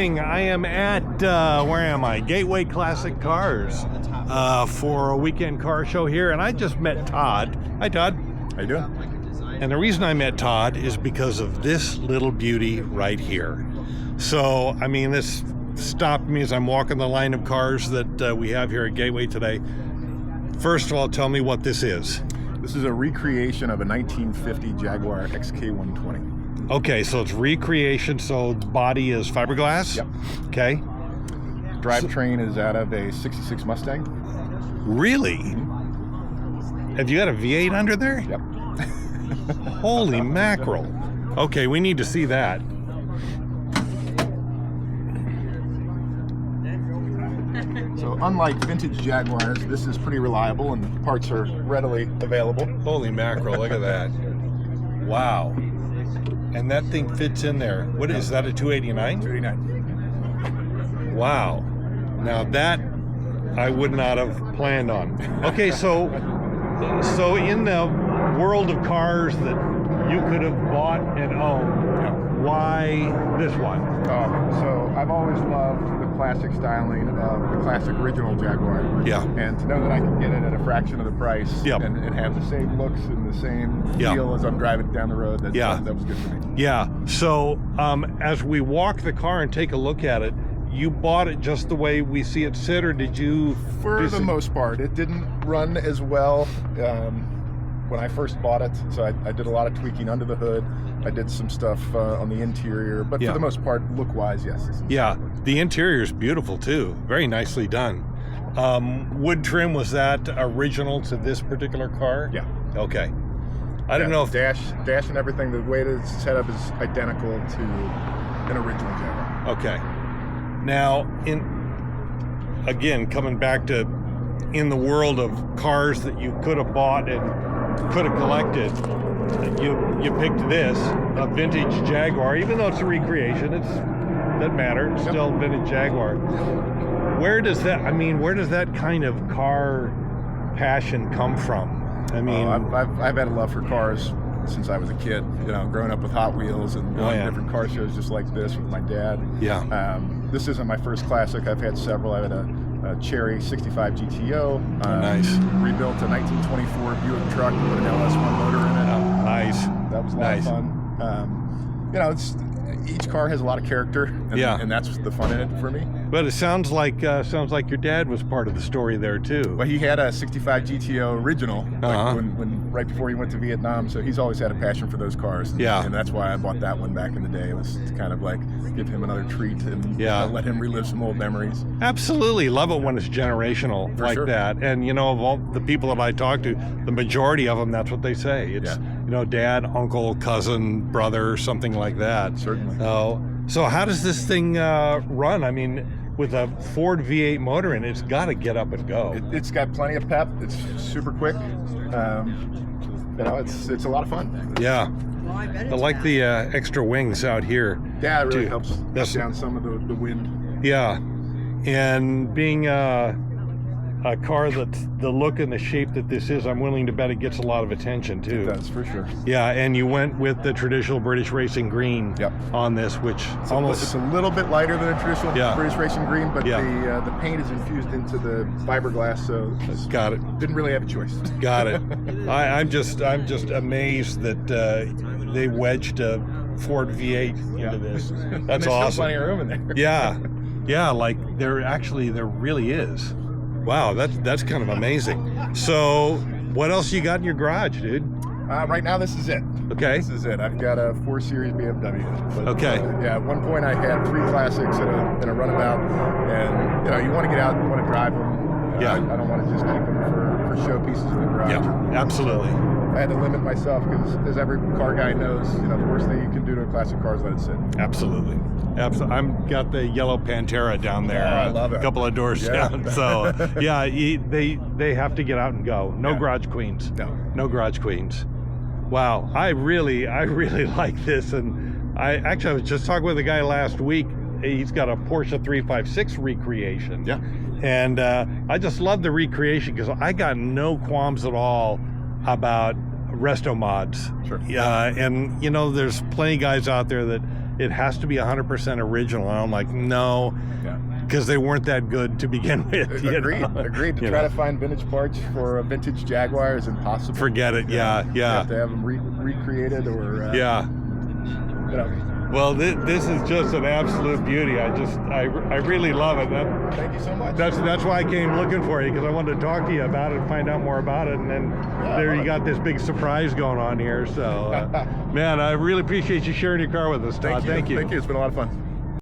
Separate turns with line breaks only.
morning. I am at, where am I? Gateway Classic Cars for a weekend car show here, and I just met Todd. Hi, Todd.
How you doing?
And the reason I met Todd is because of this little beauty right here. So, I mean, this stopped me as I'm walking the line of cars that we have here at Gateway today. First of all, tell me what this is.
This is a recreation of a 1950 Jaguar XK120.
Okay, so it's recreation, so the body is fiberglass?
Yep.
Okay.
Drivetrain is out of a 66 Mustang.
Really? Have you got a V8 under there?
Yep.
Holy mackerel. Okay, we need to see that.
So unlike vintage Jaguars, this is pretty reliable and parts are readily available.
Holy mackerel, look at that. Wow. And that thing fits in there. What is that, a 289?
289.
Wow. Now that I would not have planned on. Okay, so in the world of cars that you could have bought and owned, why this one?
So I've always loved the classic styling of the classic original Jaguar.
Yeah.
And to know that I can get it at a fraction of the price
Yep.
and have the same looks and the same feel as I'm driving down the road, that was good for me.
Yeah. So as we walk the car and take a look at it, you bought it just the way we see it sit, or did you?
For the most part, it didn't run as well when I first bought it. So I did a lot of tweaking under the hood. I did some stuff on the interior, but for the most part, look-wise, yes.
Yeah, the interior is beautiful too. Very nicely done. Wood trim, was that original to this particular car?
Yeah.
Okay. I don't know if
dash and everything. The way it's set up is identical to an original Jaguar.
Okay. Now, again, coming back to in the world of cars that you could have bought and could have collected, you picked this, a vintage Jaguar, even though it's a recreation. Doesn't matter. It's still vintage Jaguar. Where does that kind of car passion come from? I mean,
I've had a love for cars since I was a kid. Growing up with Hot Wheels and going to different car shows just like this with my dad.
Yeah.
This isn't my first classic. I've had several. I had a Cherry 65 GTO.
Nice.
Rebuilt a 1924 Buick truck, put an LS1 motor in it.
Oh, nice.
That was a lot of fun. Each car has a lot of character, and that's the fun in it for me.
But it sounds like your dad was part of the story there too.
Well, he had a 65 GTO original when right before he went to Vietnam, so he's always had a passion for those cars. And that's why I bought that one back in the day. It was to kind of like give him another treat and let him relive some old memories.
Absolutely. Love it when it's generational that. And of all the people that I talk to, the majority of them, that's what they say. It's dad, uncle, cousin, brother, something like that.
Certainly.
So how does this thing run? I mean, with a Ford V8 motor in it, it's got to get up and go.
It's got plenty of pep. It's super quick. It's a lot of fun.
Yeah. I like the extra wings out here.
Yeah, it really helps down some of the wind.
Yeah. And being a car that's the look and the shape that this is, I'm willing to bet it gets a lot of attention too.
It does, for sure.
Yeah, and you went with the traditional British racing green on this, which
it's a little bit lighter than a traditional British racing green, but the paint is infused into the fiberglass, so
got it.
Didn't really have a choice.
Got it. I'm just amazed that they wedged a Ford V8 into this. That's awesome.
There's plenty of room in there.
Yeah, like there really is. Wow, that's kind of amazing. So, what else you got in your garage, dude?
Right now, this is it.
Okay.
This is it. I've got a 4 Series BMW. But,
okay.
At one point, I had 3 classics in a runabout, and you want to get out, you want to drive them. I don't want to just keep them for show pieces in the garage.
Yeah, absolutely.
I had to limit myself because, as every car guy knows, the worst thing you can do to a classic car is let it sit.
Absolutely. I've got the yellow Pantera down there.
I love it.
A couple of doors down. So, they have to get out and go. No garage queens. No garage queens. Wow, I really like this. And I was just talking with a guy last week. He's got a Porsche 356 recreation.
Yeah.
And I just love the recreation because I got no qualms at all about resto mods.
Sure.
And there's plenty of guys out there that it has to be 100% original. And I'm like, no, because they weren't that good to begin with.
Agreed. To try to find vintage parts for a vintage Jaguar is impossible.
Forget it. You have
to have them recreated or
Well, this is just an absolute beauty. I really love it.
Thank you so much.
That's why I came looking for you, because I wanted to talk to you about it and find out more about it. And then there you got this big surprise going on here. So, man, I really appreciate you sharing your car with us, Todd.
Thank you. It's been a lot of fun.